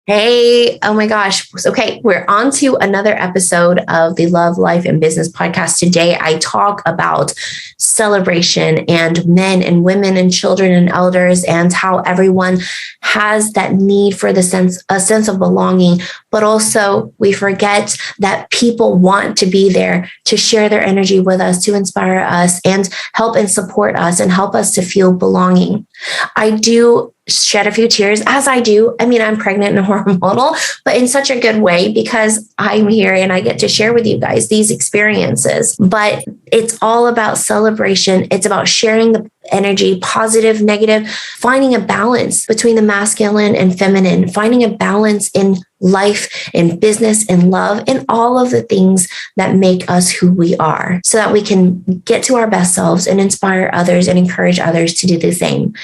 Hey, oh my gosh. Okay, we're on to another episode of the Love, Life, and Business podcast. Today, I talk about celebration and men and women and children and elders and how everyone has that need for a sense of belonging, but also we forget that people want to be there to share their energy with us, to inspire us and help and support us and help us to feel belonging. I do shed a few tears as I do. I mean, I'm pregnant and hormonal, but in such a good way because I'm here and I get to share with you guys these experiences. But it's all about celebration. It's about sharing the energy, positive, negative, finding a balance between the masculine and feminine, finding a balance in life, in business, in love, in all of the things that make us who we are so that we can get to our best selves and inspire others and encourage others to do the same.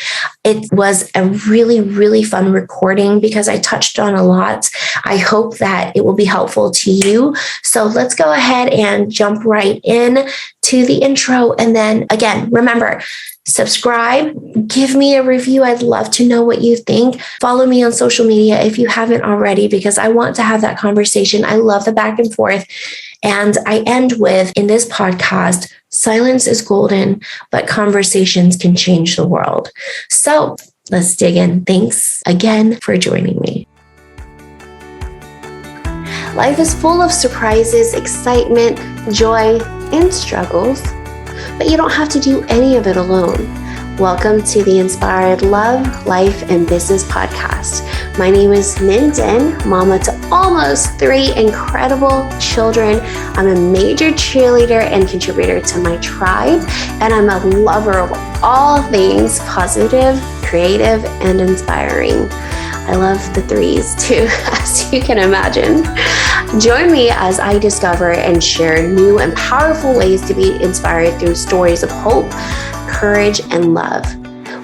It was a really, really fun recording because I touched on a lot. I hope that it will be helpful to you. So let's go ahead and jump right in to the intro. And then again, remember, subscribe, give me a review. I'd love to know what you think. Follow me on social media if you haven't already, because I want to have that conversation. I love the back and forth. And I end with, in this podcast, silence is golden, but conversations can change the world. So let's dig in. Thanks again for joining me. Life is full of surprises, excitement, joy, and struggles, but you don't have to do any of it alone. Welcome to the Inspired Love, Life, and Business podcast. My name is Ninh Dinh, mama to almost 3 incredible children. I'm a major cheerleader and contributor to my tribe, and I'm a lover of all things positive, creative, and inspiring. I love the 3s too, as you can imagine. Join me as I discover and share new and powerful ways to be inspired through stories of hope, courage, and love.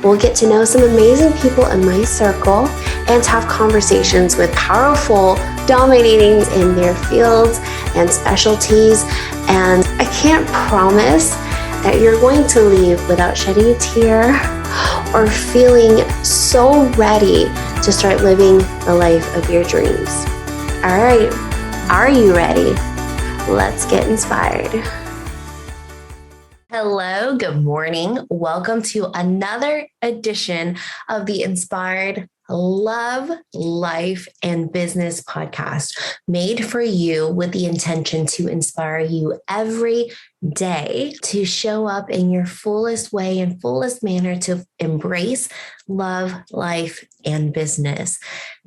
We'll get to know some amazing people in my circle and have conversations with powerful, dominating in their fields and specialties. And I can't promise that you're going to leave without shedding a tear or feeling so ready to start living the life of your dreams. All right, are you ready? Let's get inspired. Hello, good morning. Welcome to another edition of the Inspired Love, Life, and Business podcast, made for you with the intention to inspire you every day to show up in your fullest way and fullest manner to embrace love, life, and business.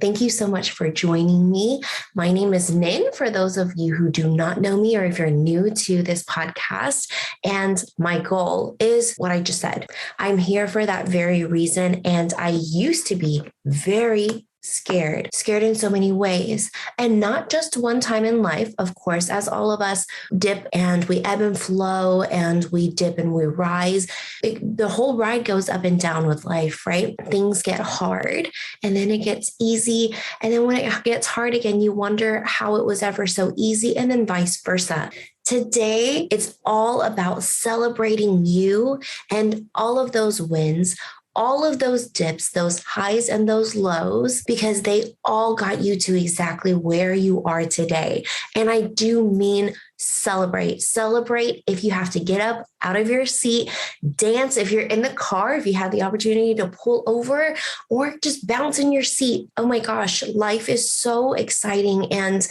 Thank you so much for joining me. My name is Ninh, for those of you who do not know me or if you're new to this podcast. And my goal is what I just said. I'm here for that very reason. And I used to be very scared in so many ways, and not just one time in life. Of course, as all of us dip and we ebb and flow and we dip and we rise. The whole ride goes up and down with life, right? Things get hard and then it gets easy. And then when it gets hard again, you wonder how it was ever so easy, and then vice versa. Today, it's all about celebrating you and all of those wins, all of those dips, those highs and those lows, because they all got you to exactly where you are today. And I do mean celebrate. Celebrate if you have to get up out of your seat, dance if you're in the car, if you have the opportunity to pull over, or just bounce in your seat. Oh my gosh, life is so exciting. And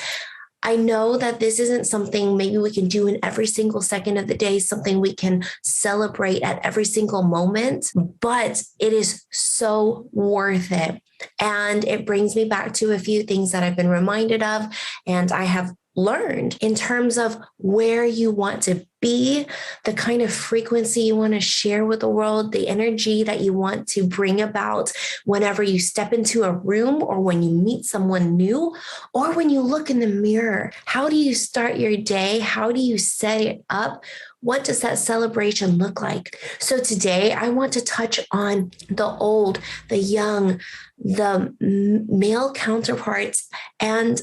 I know that this isn't something maybe we can do in every single second of the day, something we can celebrate at every single moment, but it is so worth it. And it brings me back to a few things that I've been reminded of, and I have learned in terms of where you want to be, the kind of frequency you want to share with the world, the energy that you want to bring about whenever you step into a room or when you meet someone new or when you look in the mirror. How do you start your day? How do you set it up? What does that celebration look like? So today I want to touch on the old, the young, the male counterparts, and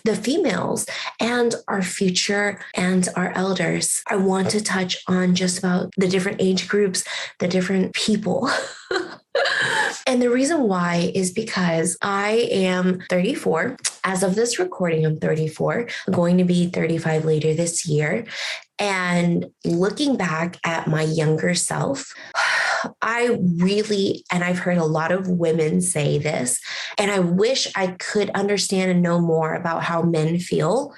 the females and our future and our elders. I want to touch on just about the different age groups, the different people. And the reason why is because I am 34. As of this recording, I'm 34. I'm going to be 35 later this year. And looking back at my younger self, and I've heard a lot of women say this, and I wish I could understand and know more about how men feel,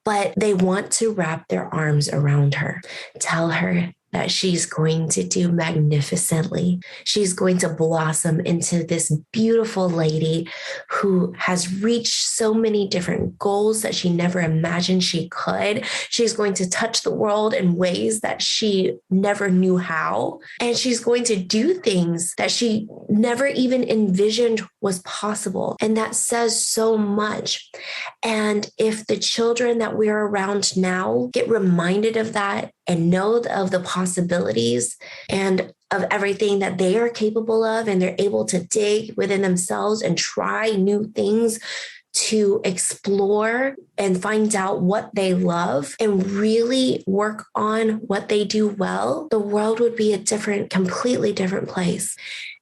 but they want to wrap their arms around her, tell her that she's going to do magnificently. She's going to blossom into this beautiful lady who has reached so many different goals that she never imagined she could. She's going to touch the world in ways that she never knew how. And she's going to do things that she never even envisioned was possible. And that says so much. And if the children that we're around now get reminded of that and know of the possibilities and of everything that they are capable of, and they're able to dig within themselves and try new things to explore and find out what they love and really work on what they do well, the world would be a completely different place.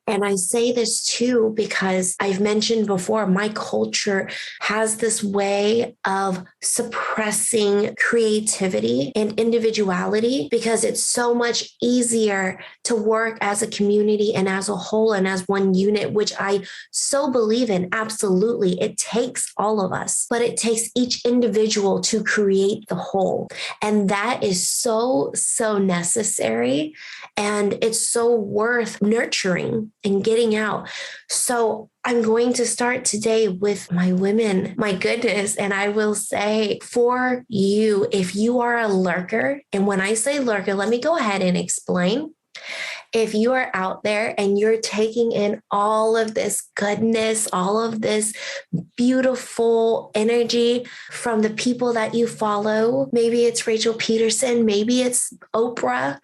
And I say this too, because I've mentioned before, my culture has this way of suppressing creativity and individuality because it's so much easier to work as a community and as a whole and as one unit, which I so believe in. Absolutely. It takes all of us, but it takes each individual to create the whole. And that is so, so necessary. And it's so worth nurturing and getting out. So I'm going to start today with my women. My goodness. And I will say for you, if you are a lurker, and when I say lurker, let me go ahead and explain. If you are out there and you're taking in all of this goodness, all of this beautiful energy from the people that you follow, maybe it's Rachel Peterson, maybe it's Oprah,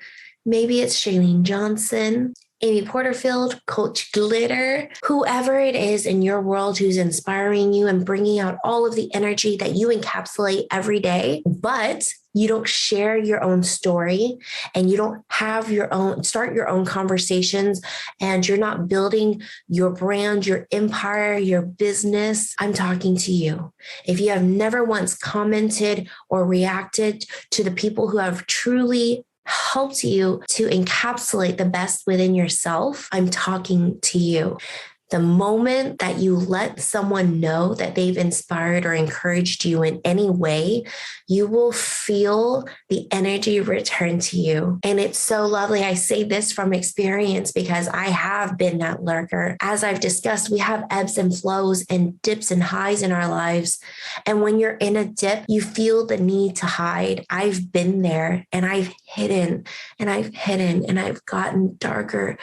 maybe it's Shailene Johnson, Amy Porterfield, Coach Glitter, whoever it is in your world who's inspiring you and bringing out all of the energy that you encapsulate every day, but you don't share your own story and you don't start your own conversations, and you're not building your brand, your empire, your business. I'm talking to you. If you have never once commented or reacted to the people who have truly helped you to encapsulate the best within yourself, I'm talking to you. The moment that you let someone know that they've inspired or encouraged you in any way, you will feel the energy return to you. And it's so lovely. I say this from experience because I have been that lurker. As I've discussed, we have ebbs and flows and dips and highs in our lives. And when you're in a dip, you feel the need to hide. I've been there and I've hidden and I've gotten darker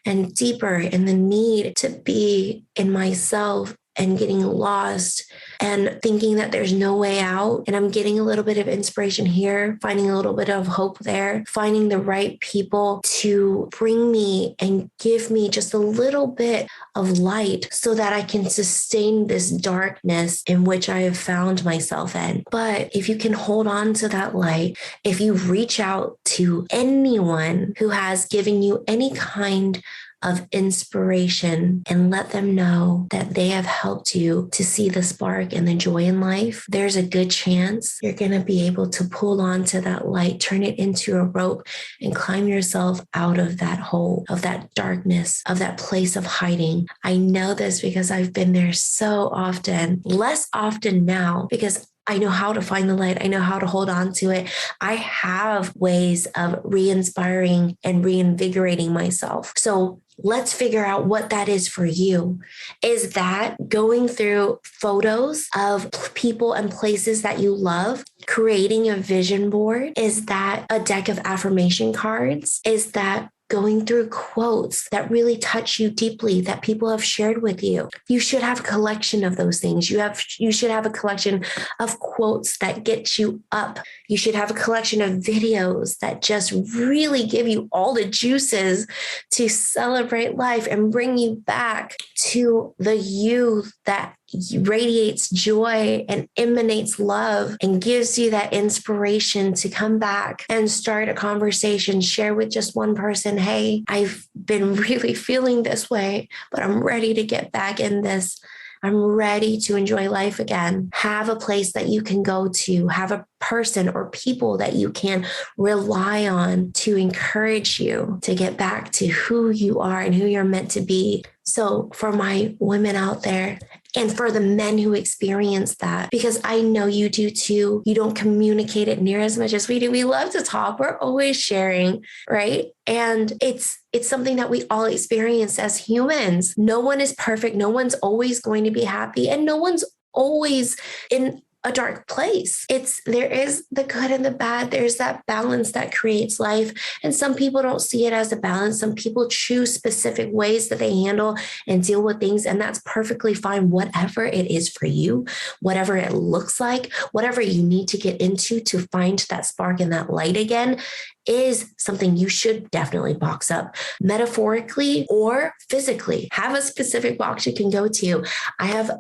and deeper in the need to be in myself and getting lost and thinking that there's no way out. And I'm getting a little bit of inspiration here, finding a little bit of hope there, finding the right people to bring me and give me just a little bit of light so that I can sustain this darkness in which I have found myself in. But if you can hold on to that light, if you reach out to anyone who has given you any kind of inspiration and let them know that they have helped you to see the spark and the joy in life, there's a good chance you're going to be able to pull on to that light, turn it into a rope, and climb yourself out of that hole, of that darkness, of that place of hiding. I know this because I've been there so often, less often now because I know how to find the light. I know how to hold on to it. I have ways of re-inspiring and reinvigorating myself. So let's figure out what that is for you. Is that going through photos of people and places that you love, creating a vision board? Is that a deck of affirmation cards? Is that going through quotes that really touch you deeply that people have shared with you? You should have a collection of those things. You should have a collection of quotes that get you up. You should have a collection of videos that just really give you all the juices to celebrate life and bring you back to the you that radiates joy and emanates love and gives you that inspiration to come back and start a conversation, share with just one person, hey, I've been really feeling this way, but I'm ready to get back in this. I'm ready to enjoy life again. Have a place that you can go to, have a person or people that you can rely on to encourage you to get back to who you are and who you're meant to be. So for my women out there, and for the men who experience that, because I know you do too, you don't communicate it near as much as we do. We love to talk. We're always sharing, right? And it's something that we all experience as humans. No one is perfect. No one's always going to be happy, and no one's always in a dark place. There is the good and the bad. There's that balance that creates life. And some people don't see it as a balance. Some people choose specific ways that they handle and deal with things. And that's perfectly fine. Whatever it is for you, whatever it looks like, whatever you need to get into to find that spark and that light again, is something you should definitely box up, metaphorically or physically. Have a specific box you can go to. I have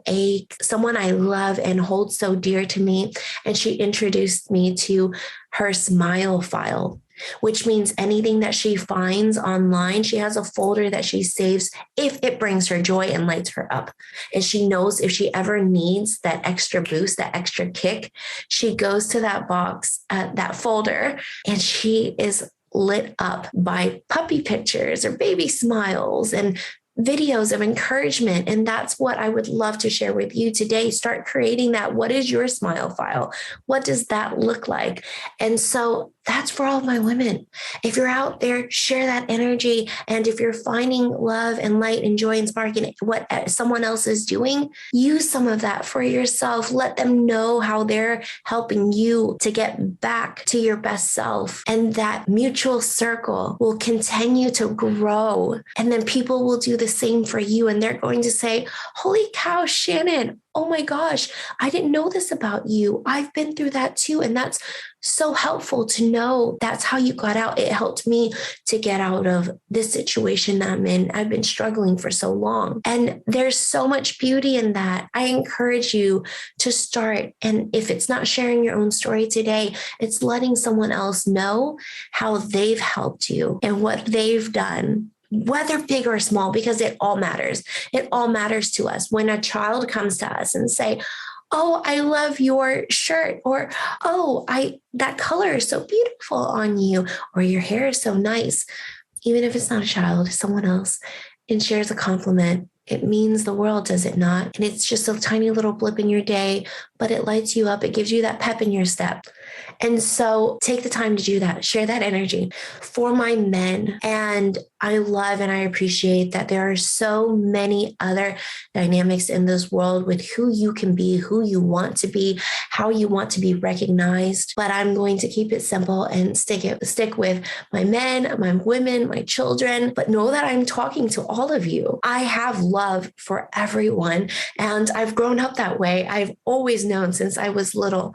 someone I love and hold so dear to me, and she introduced me to her smile file, which means anything that she finds online, she has a folder that she saves if it brings her joy and lights her up. And she knows if she ever needs that extra boost, that extra kick, she goes to that box, that folder, and she is lit up by puppy pictures or baby smiles and videos of encouragement. And that's what I would love to share with you today. Start creating that. What is your smile file? What does that look like? And so that's for all of my women. If you're out there, share that energy. And if you're finding love and light and joy and spark in what someone else is doing, use some of that for yourself. Let them know how they're helping you to get back to your best self. And that mutual circle will continue to grow. And then people will do the same for you. And they're going to say, holy cow, Shannon, oh my gosh, I didn't know this about you. I've been through that too. And that's so helpful to know that's how you got out. It helped me to get out of this situation that I'm in. I've been struggling for so long. And there's so much beauty in that. I encourage you to start. And if it's not sharing your own story today, it's letting someone else know how they've helped you and what they've done, whether big or small, because it all matters. It all matters to us. When a child comes to us and say, oh, I love your shirt, or, oh, that color is so beautiful on you, or your hair is so nice. Even if it's not a child, someone else, and shares a compliment, it means the world, does it not? And it's just a tiny little blip in your day, but it lights you up. It gives you that pep in your step. And so take the time to do that. Share that energy. For my men, and I love and I appreciate that there are so many other dynamics in this world with who you can be, who you want to be, how you want to be recognized. But I'm going to keep it simple and stick with my men, my women, my children, but know that I'm talking to all of you. I have love for everyone. And I've grown up that way. I've always known since I was little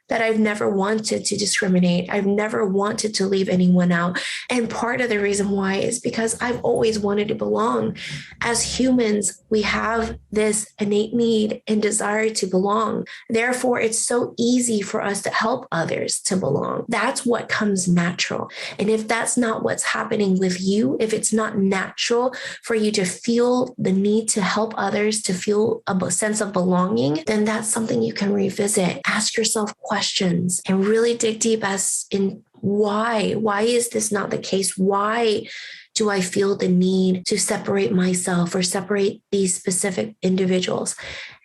that I've never wanted to discriminate. I've never wanted to leave anyone out. And part of the reason why is because I've always wanted to belong. As humans, we have this innate need and desire to belong. Therefore, it's so easy for us to help others to belong. That's what comes natural. And if that's not what's happening with you, if it's not natural for you to feel the need to help others, to feel a sense of belonging, then that's something you can revisit. Ask yourself questions and really dig deep as in why is this not the case? Why do I feel the need to separate myself or separate these specific individuals?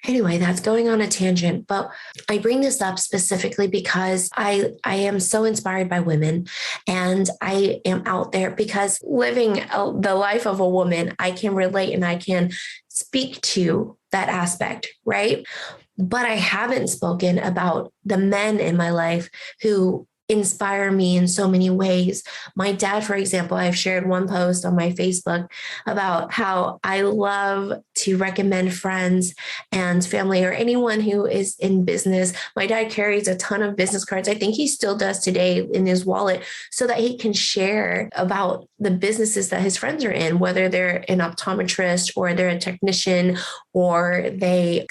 Anyway, that's going on a tangent, but I bring this up specifically because I am so inspired by women, and I am out there because living the life of a woman, I can relate and I can speak to that aspect, right? But I haven't spoken about the men in my life who inspire me in so many ways. My dad, for example, I've shared one post on my Facebook about how I love to recommend friends and family or anyone who is in business. My dad carries a ton of business cards. I think he still does today in his wallet so that he can share about the businesses that his friends are in, whether they're an optometrist or they're a technician or they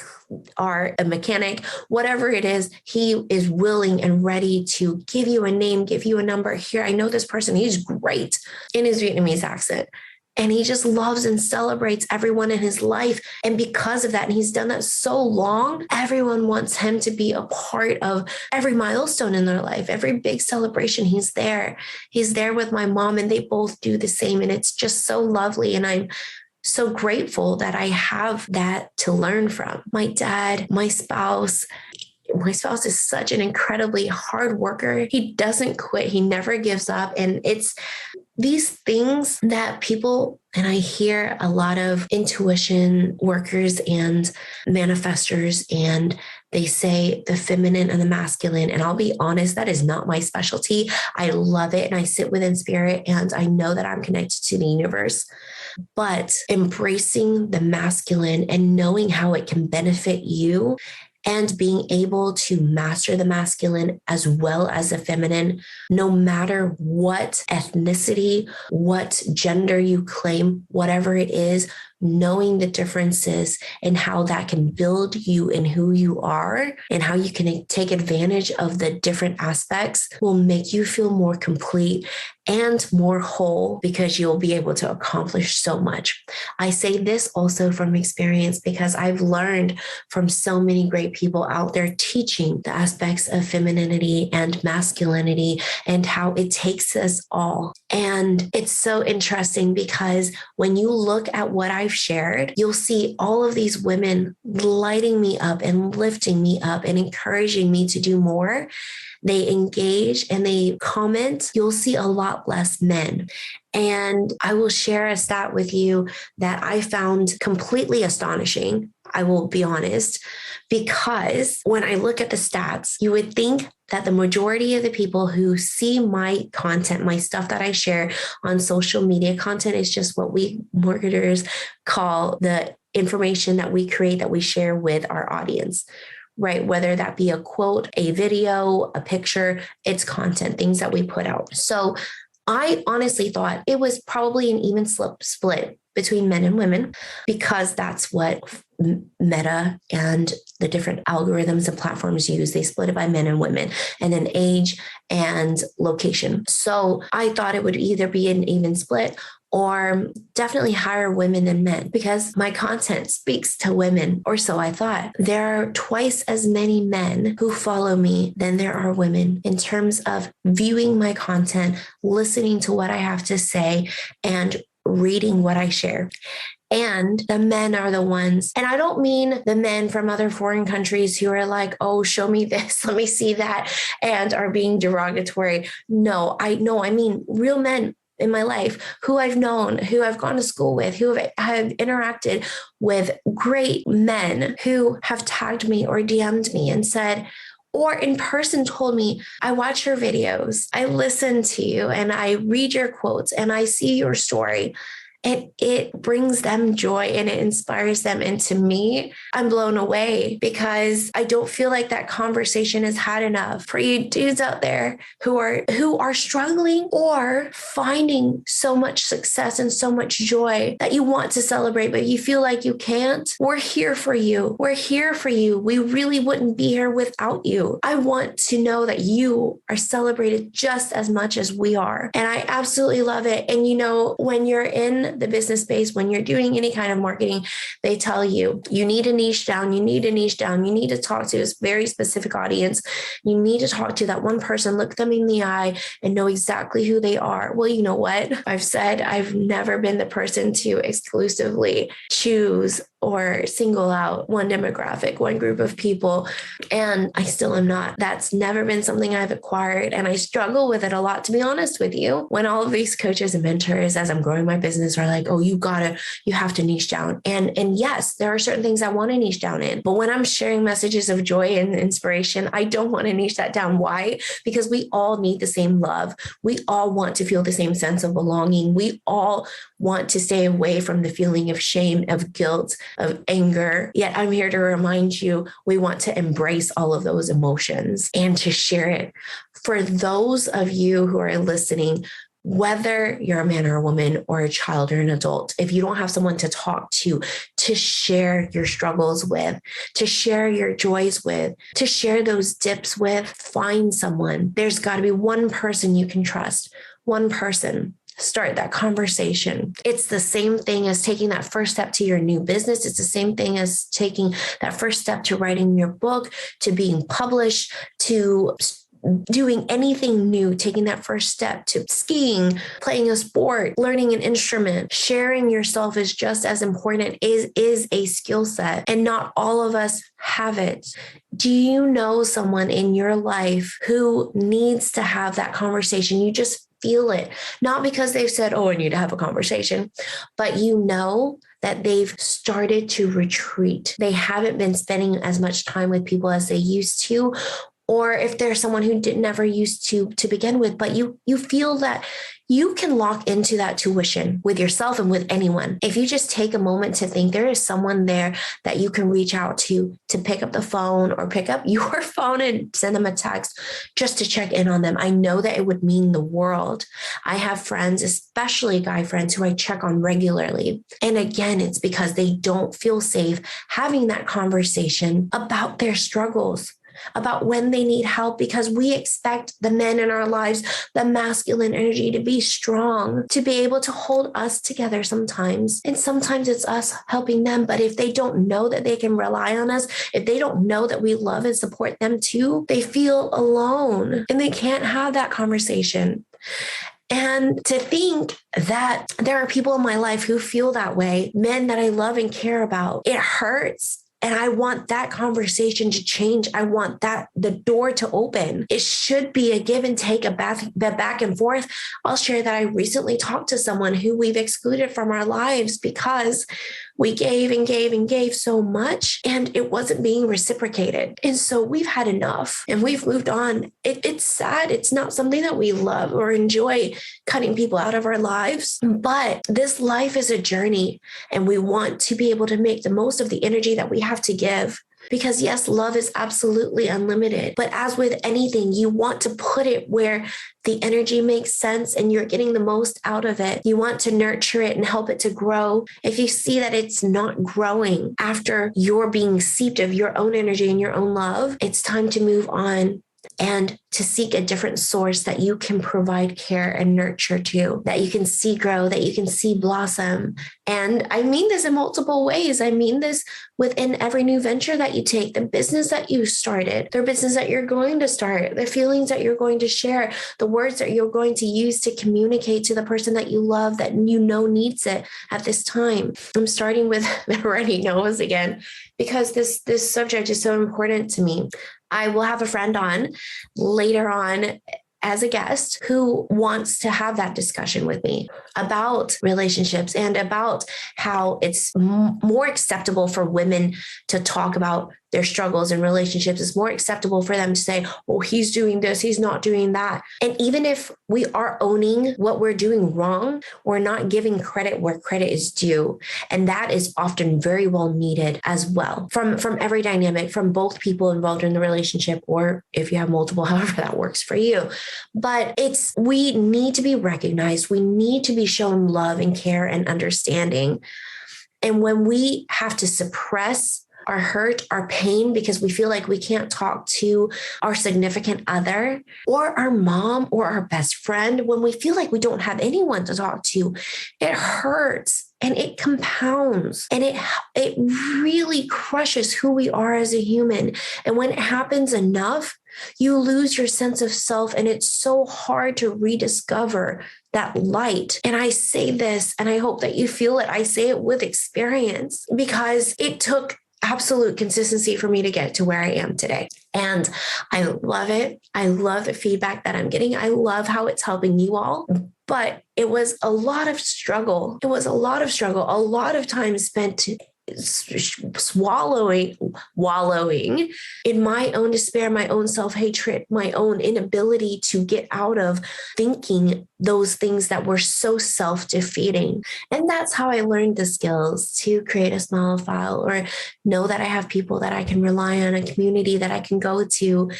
are a mechanic, whatever it is, he is willing and ready to give you a name, give you a number. Here, I know this person, he's great in his Vietnamese accent. And he just loves and celebrates everyone in his life. And because of that, and he's done that so long, everyone wants him to be a part of every milestone in their life, every big celebration. He's there. He's there with my mom, and they both do the same. And it's just so lovely. And I'm so grateful that I have that to learn from. My dad, my spouse is such an incredibly hard worker. He doesn't quit. He never gives up. And it's these things that people, and I hear a lot of intuition workers and manifestors, and they say the feminine and the masculine. And I'll be honest, that is not my specialty. I love it. And I sit within spirit, and I know that I'm connected to the universe. But embracing the masculine and knowing how it can benefit you, and being able to master the masculine as well as the feminine, no matter what ethnicity, what gender you claim, whatever it is, knowing the differences and how that can build you in who you are and how you can take advantage of the different aspects will make you feel more complete and more whole, because you'll be able to accomplish so much. I say this also from experience because I've learned from so many great people out there teaching the aspects of femininity and masculinity and how it takes us all. And it's so interesting because when you look at what I've shared, you'll see all of these women lighting me up and lifting me up and encouraging me to do more. They engage and they comment. You'll see a lot less men. And I will share a stat with you that I found completely astonishing. I will be honest, because when I look at the stats, you would think that the majority of the people who see my content, my stuff that I share on social media, content is just what we marketers call the information that we create, that we share with our audience, right? Whether that be a quote, a video, a picture, it's content, things that we put out. So I honestly thought it was probably an even split between men and women, because that's what Meta and the different algorithms and platforms use. They split it by men and women, and then age and location. So I thought it would either be an even split or definitely higher women than men, because my content speaks to women, or so I thought. There are twice as many men who follow me than there are women in terms of viewing my content, listening to what I have to say, and reading what I share. And the men are the ones, and I don't mean the men from other foreign countries who are like, oh, show me this, let me see that, and are being derogatory. No, I mean real men in my life who I've known, who I've gone to school with, who have interacted with, great men who have tagged me or DM'd me and said, or in person told me, I watch your videos, I listen to you, and I read your quotes, and I see your story. And it brings them joy and it inspires them. And to me, I'm blown away, because I don't feel like that conversation is had enough for you dudes out there who are struggling or finding so much success and so much joy that you want to celebrate, but you feel like you can't. We're here for you. We're here for you. We really wouldn't be here without you. I want to know that you are celebrated just as much as we are. And I absolutely love it. And when you're in the business space, when you're doing any kind of marketing, they tell you, you need a niche down, you need to talk to a very specific audience. You need to talk to that one person, look them in the eye and know exactly who they are. Well, you know what? I've said I've never been the person to exclusively choose or single out one demographic, one group of people. And I still am not. That's never been something I've acquired. And I struggle with it a lot, to be honest with you. When all of these coaches and mentors, as I'm growing my business, are like, oh, you have to niche down. And yes, there are certain things I want to niche down in. But when I'm sharing messages of joy and inspiration, I don't want to niche that down. Why? Because we all need the same love. We all want to feel the same sense of belonging. We all want to stay away from the feeling of shame, of guilt, of anger. Yet I'm here to remind you, we want to embrace all of those emotions and to share it. For those of you who are listening whether you're a man or a woman or a child or an adult, if you don't have someone to talk to share your struggles with, to share your joys with, to share those dips with, find someone. There's got to be one person you can trust, one person. Start that conversation. It's the same thing as taking that first step to your new business. It's the same thing as taking that first step to writing your book, to being published, to doing anything new, taking that first step to skiing, playing a sport, learning an instrument. Sharing yourself is just as important, is a skill set, and not all of us have it. Do you know someone in your life who needs to have that conversation? You just feel it, not because they've said, oh, I need to have a conversation, but you know that they've started to retreat. They haven't been spending as much time with people as they used to. Or if there's someone who never used to begin with, but you feel that you can lock into that tuition with yourself and with anyone. If you just take a moment to think there is someone there that you can reach out to pick up the phone or pick up your phone and send them a text just to check in on them. I know that it would mean the world. I have friends, especially guy friends, who I check on regularly. And again, it's because they don't feel safe having that conversation about their struggles, about when they need help, because we expect the men in our lives, the masculine energy, to be strong, to be able to hold us together sometimes. And sometimes it's us helping them. But if they don't know that they can rely on us, if they don't know that we love and support them too, they feel alone and they can't have that conversation. And to think that there are people in my life who feel that way, men that I love and care about, it hurts. And I want that conversation to change. I want the door to open. It should be a give and take, a back and forth. I'll share that I recently talked to someone who we've excluded from our lives because we gave and gave and gave so much and it wasn't being reciprocated. And so we've had enough and we've moved on. It's sad. It's not something that we love or enjoy, cutting people out of our lives. But this life is a journey and we want to be able to make the most of the energy that we have to give. Because yes, love is absolutely unlimited. But as with anything, you want to put it where the energy makes sense and you're getting the most out of it. You want to nurture it and help it to grow. If you see that it's not growing after you're being seeped of your own energy and your own love, it's time to move on and to seek a different source that you can provide care and nurture to, that you can see grow, that you can see blossom. And I mean this in multiple ways. I mean this within every new venture that you take, the business that you started, the business that you're going to start, the feelings that you're going to share, the words that you're going to use to communicate to the person that you love that you know needs it at this time. I'm starting with runny nose again, because this subject is so important to me. I will have a friend on later on as a guest who wants to have that discussion with me about relationships and about how it's more acceptable for women to talk about their struggles in relationships. It's more acceptable for them to say, oh, he's doing this, he's not doing that. And even if we are owning what we're doing wrong, we're not giving credit where credit is due. And that is often very well needed as well from every dynamic, from both people involved in the relationship, or if you have multiple, however that works for you. But we need to be recognized. We need to be shown love and care and understanding. And when we have to suppress our hurt, our pain, because we feel like we can't talk to our significant other or our mom or our best friend, when we feel like we don't have anyone to talk to, it hurts and it compounds and it really crushes who we are as a human. And when it happens enough, you lose your sense of self, and it's so hard to rediscover that light. And I say this, and I hope that you feel it. I say it with experience, because it took absolute consistency for me to get to where I am today. And I love it. I love the feedback that I'm getting. I love how it's helping you all. But it was a lot of struggle. A lot of time spent wallowing in my own despair, my own self-hatred, my own inability to get out of thinking those things that were so self-defeating. And that's how I learned the skills to create a small file, or know that I have people that I can rely on, a community that I can go to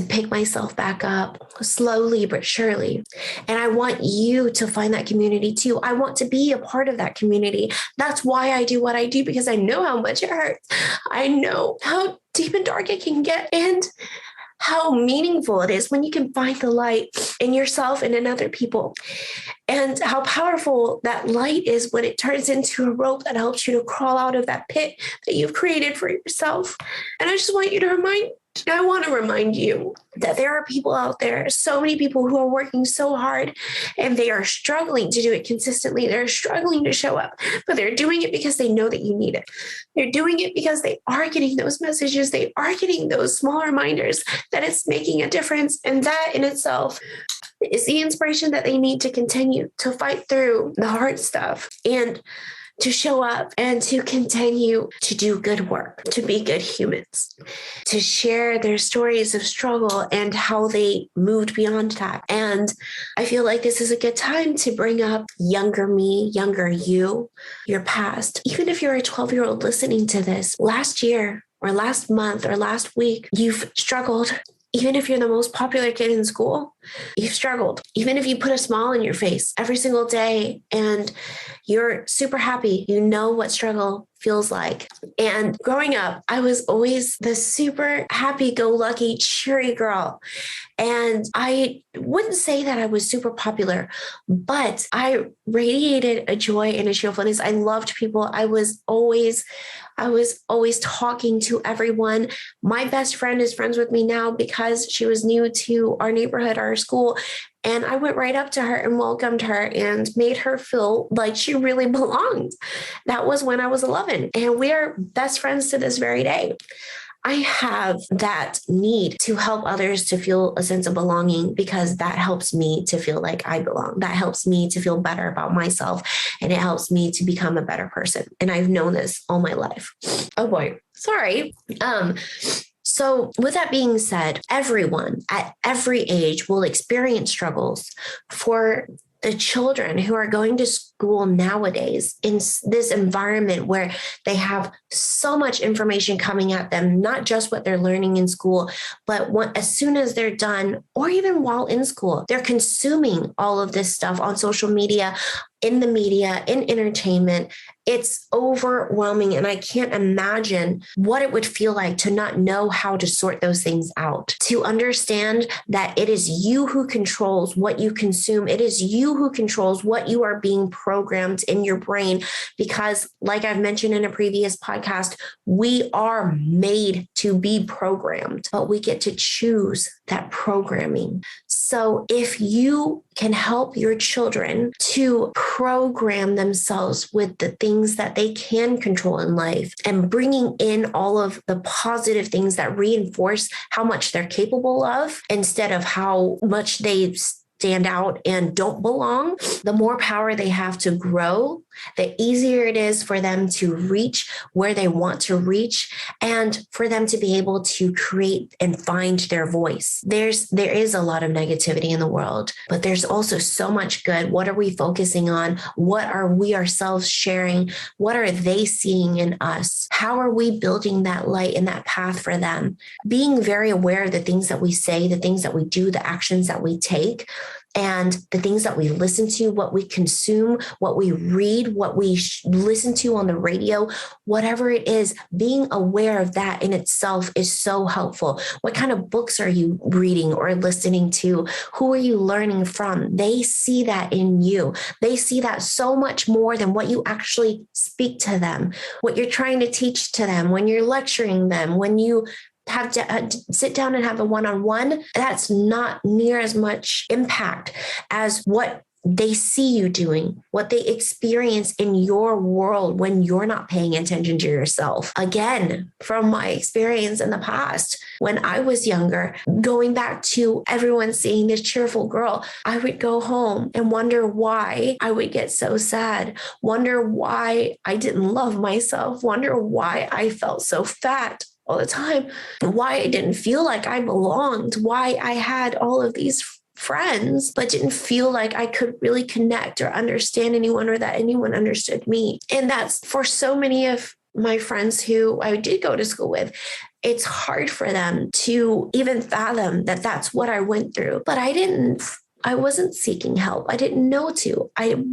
pick myself back up slowly but surely. And I want you to find that community too. I want to be a part of that community. That's why I do what I do, because I know how much it hurts. I know how deep and dark it can get, and how meaningful it is when you can find the light in yourself and in other people, and how powerful that light is when it turns into a rope that helps you to crawl out of that pit that you've created for yourself. And I just want you to I want to remind you that there are people out there, so many people who are working so hard, and they are struggling to do it consistently. They're struggling to show up, but they're doing it because they know that you need it. They're doing it because they are getting those messages. They are getting those small reminders that it's making a difference. And that in itself is the inspiration that they need to continue to fight through the hard stuff, and to show up and to continue to do good work, to be good humans, to share their stories of struggle and how they moved beyond that. And I feel like this is a good time to bring up younger me, younger you, your past. Even if you're a 12-year-old listening to this, last year or last month or last week, you've struggled. Even if you're the most popular kid in school, you've struggled. Even if you put a smile on your face every single day and you're super happy, you know what struggle feels like. And growing up, I was always the super happy-go-lucky, cheery girl. And I wouldn't say that I was super popular, but I radiated a joy and a cheerfulness. I loved people. I was always talking to everyone. My best friend is friends with me now because she was new to our neighborhood, our school. And I went right up to her and welcomed her and made her feel like she really belonged. That was when I was 11. And we are best friends to this very day. I have that need to help others to feel a sense of belonging, because that helps me to feel like I belong. That helps me to feel better about myself, and it helps me to become a better person. And I've known this all my life. Oh boy, sorry. So with that being said, everyone at every age will experience struggles. For the children who are going to school nowadays in this environment where they have so much information coming at them, not just what they're learning in school, but as soon as they're done, or even while in school, they're consuming all of this stuff on social media, in the media, in entertainment. It's overwhelming. And I can't imagine what it would feel like to not know how to sort those things out, to understand that it is you who controls what you consume. It is you who controls what you are being programmed in your brain. Because like I've mentioned in a previous podcast, we are made to be programmed, but we get to choose that programming. So if you can help your children to program themselves with the things that they can control in life, and bringing in all of the positive things that reinforce how much they're capable of, instead of how much they stand out and don't belong, the more power they have to grow, the easier it is for them to reach where they want to reach, and for them to be able to create and find their voice. There is a lot of negativity in the world, but there's also so much good. What are we focusing on? What are we ourselves sharing? What are they seeing in us? How are we building that light and that path for them? Being very aware of the things that we say, the things that we do, the actions that we take, and the things that we listen to, what we consume, what we read, what we listen to on the radio, whatever it is, being aware of that in itself is so helpful. What kind of books are you reading or listening to? Who are you learning from? They see that in you. They see that so much more than what you actually speak to them, what you're trying to teach to them, when you're lecturing them, when you have to sit down and have a one-on-one. That's not near as much impact as what they see you doing, what they experience in your world when you're not paying attention to yourself. Again, from my experience in the past, when I was younger, going back to everyone seeing this cheerful girl, I would go home and wonder why I would get so sad, wonder why I didn't love myself, wonder why I felt so fat all the time, why I didn't feel like I belonged, why I had all of these friends, but didn't feel like I could really connect or understand anyone or that anyone understood me. And that's for so many of my friends who I did go to school with. It's hard for them to even fathom that that's what I went through. But I wasn't seeking help. I didn't know to. I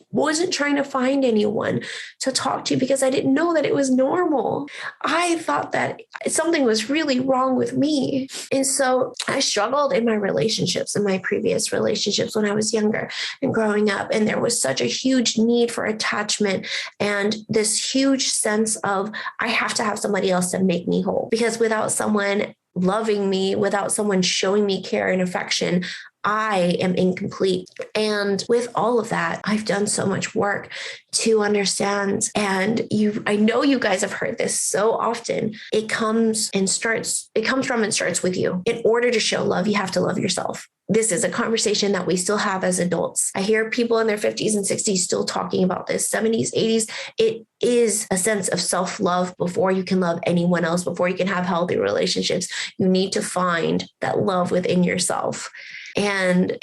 wasn't trying to find anyone to talk to because I didn't know that it was normal. I thought that something was really wrong with me. And so I struggled in my relationships, in my previous relationships when I was younger and growing up. And there was such a huge need for attachment and this huge sense of, I have to have somebody else to make me whole, because without someone loving me, without someone showing me care and affection, I am incomplete. And with all of that, I've done so much work to understand. And I know you guys have heard this so often. It comes from and starts with you. In order to show love, you have to love yourself. This is a conversation that we still have as adults. I hear people in their 50s and 60s still talking about this, 70s, 80s. It is a sense of self-love before you can love anyone else, before you can have healthy relationships. You need to find that love within yourself. And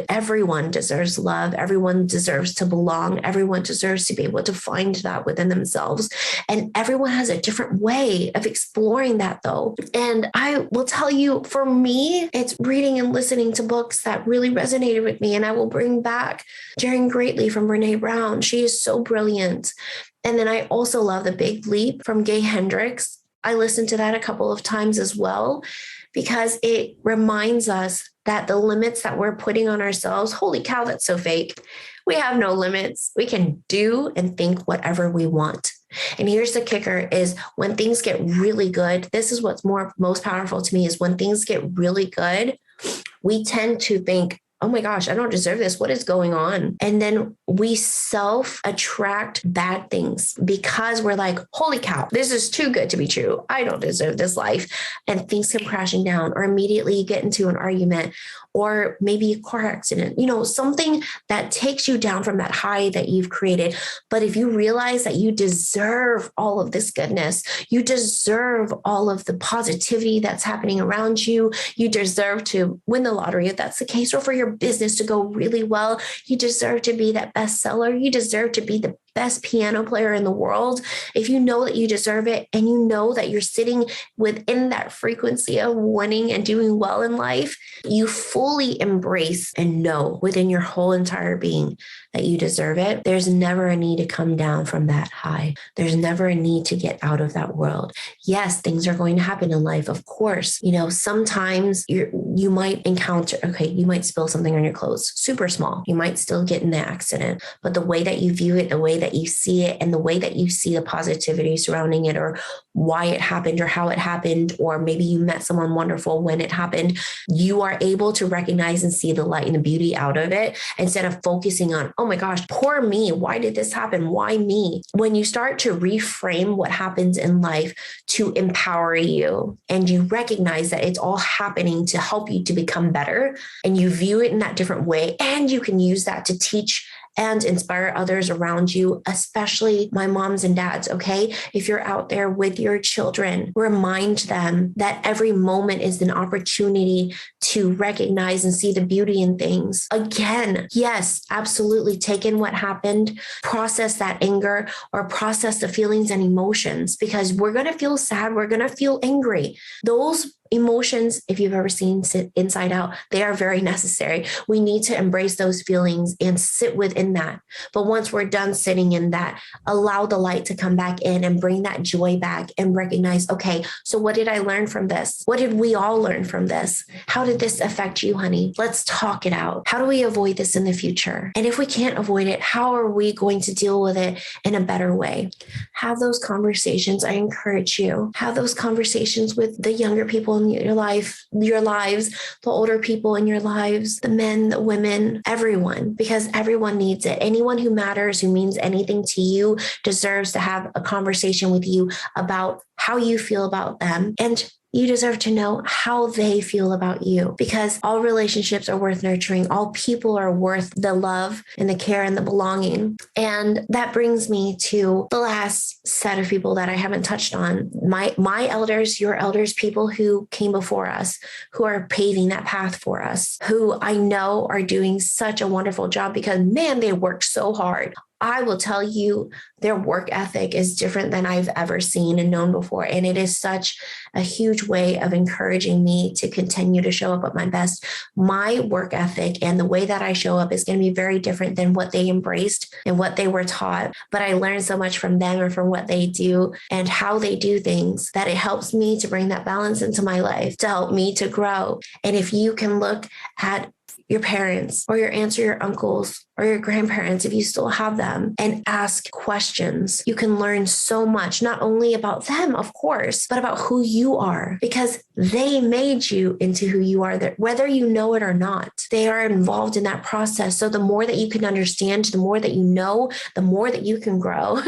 everyone deserves love. Everyone deserves to belong. Everyone deserves to be able to find that within themselves. And everyone has a different way of exploring that, though. And I will tell you, for me, it's reading and listening to books that really resonated with me. And I will bring back Daring Greatly from Brené Brown. She is so brilliant. And then I also love The Big Leap from Gay Hendricks. I listened to that a couple of times as well, because it reminds us that the limits that we're putting on ourselves, holy cow, that's so fake. We have no limits. We can do and think whatever we want. And here's the kicker is when things get really good, this is what's most powerful to me is when things get really good, we tend to think, oh my gosh, I don't deserve this. What is going on? And then we self-attract bad things because we're like, holy cow, this is too good to be true. I don't deserve this life. And things come crashing down, or immediately you get into an argument, or maybe a car accident, something that takes you down from that high that you've created. But if you realize that you deserve all of this goodness, you deserve all of the positivity that's happening around you, you deserve to win the lottery if that's the case, or for your business to go really well, you deserve to be that bestseller, you deserve to be the best piano player in the world. If you know that you deserve it and you know that you're sitting within that frequency of winning and doing well in life, you fully embrace and know within your whole entire being that you deserve it. There's never a need to come down from that high. There's never a need to get out of that world. Yes, things are going to happen in life. Of course, sometimes you might encounter, you might spill something on your clothes, super small. You might still get in the accident, but the way that you view it, the way that you see it, and the way that you see the positivity surrounding it, or why it happened, or how it happened, or maybe you met someone wonderful when it happened, you are able to recognize and see the light and the beauty out of it instead of focusing on, oh my gosh, poor me. Why did this happen? Why me? When you start to reframe what happens in life to empower you, and you recognize that it's all happening to help you to become better, and you view it in that different way, and you can use that to teach and inspire others around you, especially my moms and dads, okay? If you're out there with your children, remind them that every moment is an opportunity to recognize and see the beauty in things. Again, yes, absolutely take in what happened, process that anger, or process the feelings and emotions, because we're going to feel sad, we're going to feel angry. Those emotions, if you've ever seen Inside Out, they are very necessary. We need to embrace those feelings and sit within that. But once we're done sitting in that, allow the light to come back in and bring that joy back and recognize, okay, so what did I learn from this? What did we all learn from this? How did this affect you, honey? Let's talk it out. How do we avoid this in the future? And if we can't avoid it, how are we going to deal with it in a better way? Have those conversations. I encourage you. Have those conversations with the younger people in your lives, the older people in your lives, the men, the women, everyone, because everyone needs it. Anyone who matters, who means anything to you, deserves to have a conversation with you about how you feel about them. And You deserve to know how they feel about you, because all relationships are worth nurturing. All people are worth the love and the care and the belonging. And that brings me to the last set of people that I haven't touched on. My elders, your elders, people who came before us, who are paving that path for us, who I know are doing such a wonderful job, because man, they work so hard. I will tell you, their work ethic is different than I've ever seen and known before. And it is such a huge way of encouraging me to continue to show up at my best. My work ethic and the way that I show up is going to be very different than what they embraced and what they were taught. But I learned so much from them and from what they do and how they do things that it helps me to bring that balance into my life, to help me to grow. And if you can look at your parents or your aunts or your uncles or your grandparents, if you still have them, and ask questions, you can learn so much, not only about them, of course, but about who you are, because they made you into who you are, whether you know it or not. They are involved in that process. So the more that you can understand, the more that you know, the more that you can grow.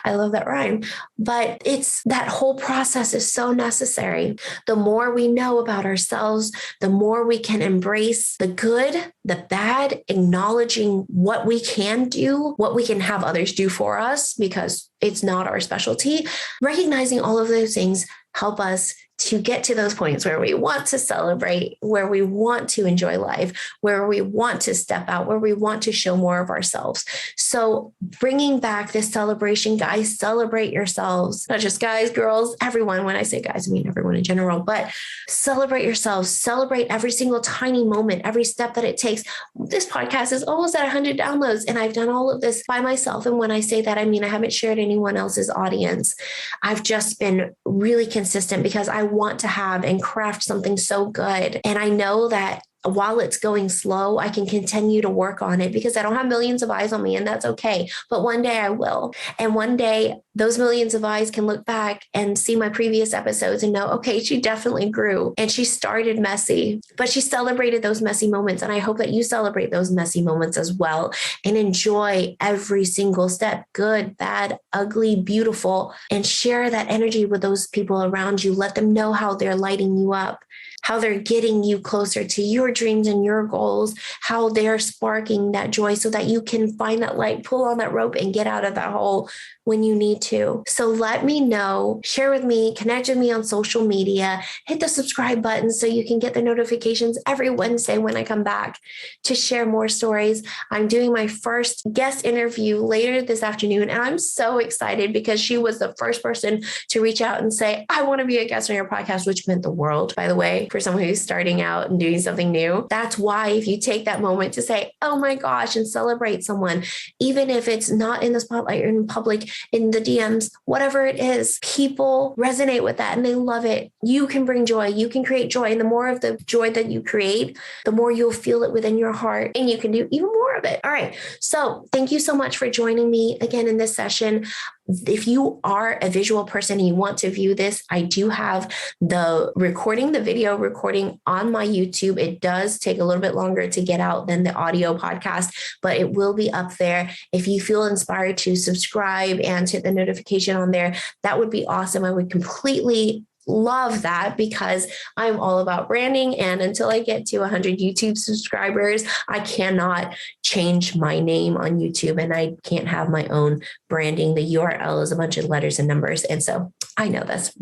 I love that rhyme, but it's that whole process is so necessary. The more we know about ourselves, the more we can embrace the good, the bad, acknowledging what we can do, what we can have others do for us, because it's not our specialty. Recognizing all of those things help us to get to those points where we want to celebrate, where we want to enjoy life, where we want to step out, where we want to show more of ourselves. So bringing back this celebration, guys, celebrate yourselves, not just guys, girls, everyone. When I say guys, I mean everyone in general, but celebrate yourselves, celebrate every single tiny moment, every step that it takes. This podcast is almost at 100 downloads, and I've done all of this by myself. And when I say that, I mean, I haven't shared anyone else's audience. I've just been really consistent because I want to have and craft something so good. And I know that while it's going slow, I can continue to work on it because I don't have millions of eyes on me, and that's okay. But one day I will. And one day those millions of eyes can look back and see my previous episodes and know, okay, she definitely grew and she started messy, but she celebrated those messy moments. And I hope that you celebrate those messy moments as well and enjoy every single step, good, bad, ugly, beautiful, and share that energy with those people around you. Let them know how they're lighting you up, how they're getting you closer to your dreams and your goals, how they're sparking that joy so that you can find that light, pull on that rope, and get out of that hole when you need to. So let me know, share with me, connect with me on social media, hit the subscribe button so you can get the notifications every Wednesday when I come back to share more stories. I'm doing my first guest interview later this afternoon, and I'm so excited because she was the first person to reach out and say, I want to be a guest on your podcast, which meant the world, by the way, for someone who's starting out and doing something new. That's why if you take that moment to say, oh my gosh, and celebrate someone, even if it's not in the spotlight or in public, in the DMs, whatever it is, people resonate with that and they love it. You can bring joy. You can create joy. And the more of the joy that you create, the more you'll feel it within your heart and you can do even more of it. All right. So thank you so much for joining me again in this session. If you are a visual person and you want to view this, I do have the video recording on my YouTube. It does take a little bit longer to get out than the audio podcast, but it will be up there. If you feel inspired to subscribe and hit the notification on there, that would be awesome. I would completely love that because I'm all about branding. And until I get to 100 YouTube subscribers, I cannot change my name on YouTube and I can't have my own branding. The URL is a bunch of letters and numbers. And so I know that's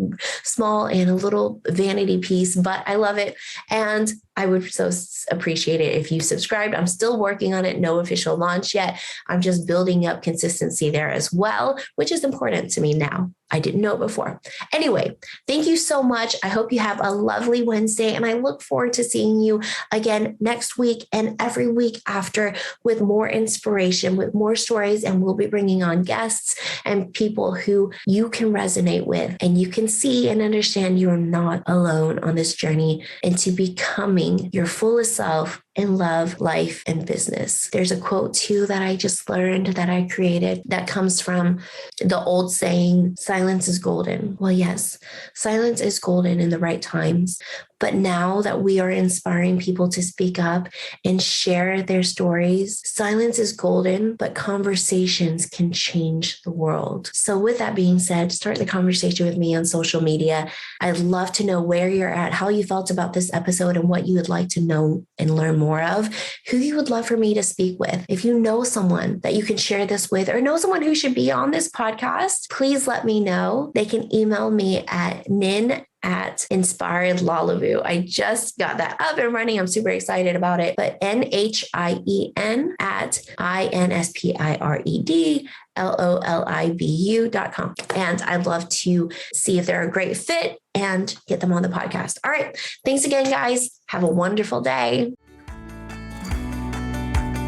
small and a little vanity piece, but I love it. And I would so appreciate it if you subscribed. I'm still working on it. No official launch yet. I'm just building up consistency there as well, which is important to me now. I didn't know before. Anyway, thank you so much. I hope you have a lovely Wednesday, and I look forward to seeing you again next week and every week after with more inspiration, with more stories, and we'll be bringing on guests and people who you can resonate with, and you can see and understand you're not alone on this journey into becoming your fullest self in love, life, and business. There's a quote too that I just learned that I created that comes from the old saying, silence is golden. Well, yes, silence is golden in the right times, But now that we are inspiring people to speak up and share their stories, silence is golden, but conversations can change the world. So with that being said, start the conversation with me on social media. I'd love to know where you're at, how you felt about this episode, and what you would like to know and learn more of, who you would love for me to speak with. If you know someone that you can share this with, or know someone who should be on this podcast, please let me know. They can email me at nin@inspiredlalaboo. I just got that up and running. I'm super excited about it. But NHIEN@INSPIREDLOLIBU.com. And I'd love to see if they're a great fit and get them on the podcast. All right. Thanks again, guys. Have a wonderful day.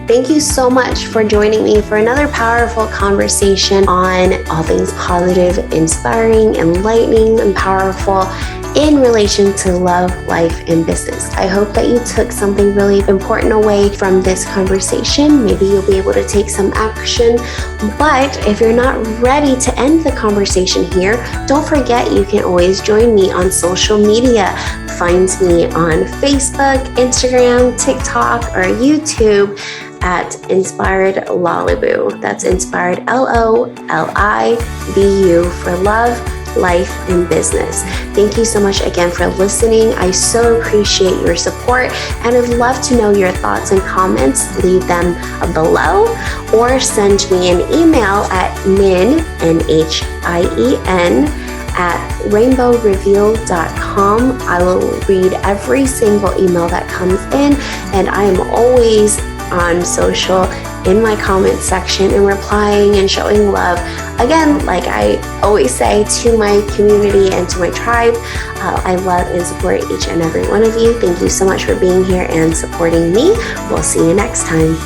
Thank you so much for joining me for another powerful conversation on all things positive, inspiring, enlightening, and powerful in relation to love, life, and business. I hope that you took something really important away from this conversation. Maybe you'll be able to take some action. But if you're not ready to end the conversation here, don't forget you can always join me on social media. Find me on Facebook, Instagram, TikTok, or YouTube at Inspired Lalaboo. That's Inspired LOLIBU for love, life, and business. Thank you so much again for listening. I so appreciate your support, and I'd love to know your thoughts and comments. Leave them below or send me an email at NHIEN @rainbowreveal.com. I will read every single email that comes in, and I am always on social in my comment section and replying and showing love. Again, like I always say to my community and to my tribe, I love and support each and every one of you. Thank you so much for being here and supporting me. We'll see you next time.